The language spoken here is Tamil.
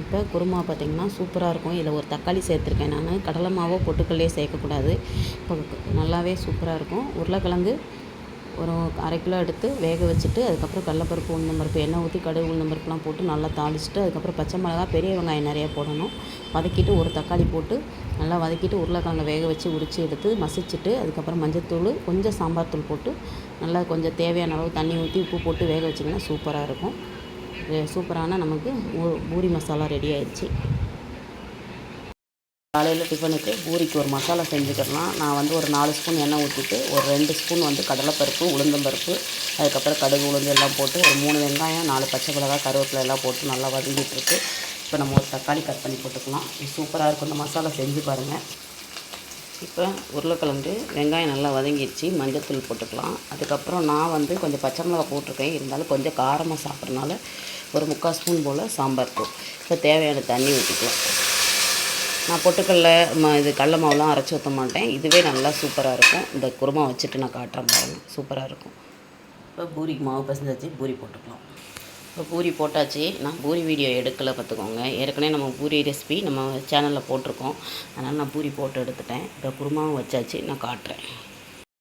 இப்போ குருமா பார்த்திங்கன்னா சூப்பராக இருக்கும். இதில் ஒரு தக்காளி சேர்த்துருக்கேன் நான். கடலை மாவோ பொட்டுக்கல்லையோ சேர்க்கக்கூடாது. இப்போ நல்லாவே சூப்பராக இருக்கும். உருளைக்கிழங்கு ஒரு 1/2 கிலோ எடுத்து வேக வச்சுட்டு, அதுக்கப்புறம் கடலப்பருப்பு, உளுந்தம்பருப்பு, எண்ணெய் ஊற்றி கடுகு, உளுந்தம்பருப்புலாம் போட்டு நல்லா தாளிச்சுட்டு, அதுக்கப்புறம் பச்சை மிளகா, பெரிய வெங்காயம் நிறையா போடணும். வதக்கிட்டு ஒரு தக்காளி போட்டு நல்லா வதக்கிட்டு உருளைக்கிழங்க வேக வச்சு உரித்து எடுத்து மசிச்சுட்டு, அதுக்கப்புறம் மஞ்சத்தூள், கொஞ்சம் சாம்பார் தூள் போட்டு நல்லா கொஞ்சம் தேவையான அளவு தண்ணி ஊற்றி உப்பு போட்டு வேக வச்சிங்கன்னா சூப்பராக இருக்கும். சூப்பரான நமக்கு பூரி மசாலா ரெடி ஆயிடுச்சு. காலையில் டிஃபனுக்கு பூரிக்கு ஒரு மசாலா செஞ்சுக்கிடலாம். நான் வந்து ஒரு 4 ஸ்பூன் எண்ணெய் ஊற்றிட்டு ஒரு 2 ஸ்பூன் வந்து கடலைப்பருப்பு, உளுந்தம்பருப்பு, அதுக்கப்புறம் கடுகு, உளுந்து எல்லாம் போட்டு ஒரு 3 வெங்காயம், 4 பச்சை மிளகாய், கருவேப்பிலை எல்லாம் போட்டு நல்லா வதங்கிட்டுருக்கு. இப்போ நம்ம ஒரு தக்காளி கட் பண்ணி போட்டுக்கலாம். இது சூப்பராக இருக்கும். இந்த மசாலா செஞ்சு பாருங்கள். இப்போ உருளைக்கிழங்கு, வெங்காயம் நல்லா வதங்கிடுச்சு. மஞ்சத்தூள் போட்டுக்கலாம். அதுக்கப்புறம் நான் வந்து கொஞ்சம் பச்சை மிளகாய் போட்டிருக்கேன். இருந்தாலும் கொஞ்சம் காரமாக சாப்பிட்றனால ஒரு 3/4 ஸ்பூன் போல் சாம்பார் தூள். இப்போ தேவையான தண்ணி ஊற்றிக்கலாம். நான் பொட்டுக்கடல இது கடல மாவுலாம் அரைச்சி ஊற்ற மாட்டேன். இதுவே நல்லா சூப்பராக இருக்கும். இந்த குருமா வச்சுட்டு நான் காட்டுறேன் பாருங்கள். சூப்பராக இருக்கும். இப்போ பூரிக்கு மாவு பிசைஞ்சாச்சு. பூரி போட்டுக்கலாம். இப்போ பூரி போட்டாச்சு. நான் பூரி வீடியோ எடுக்கலை பார்த்துக்கோங்க. ஏற்கனவே நம்ம பூரி ரெசிபி நம்ம சேனலில் போட்டிருக்கோம். அதனால் நான் பூரி போட்டு எடுத்துட்டேன். இப்போ குருமாவும் வச்சாச்சு. நான் காட்டுறேன்.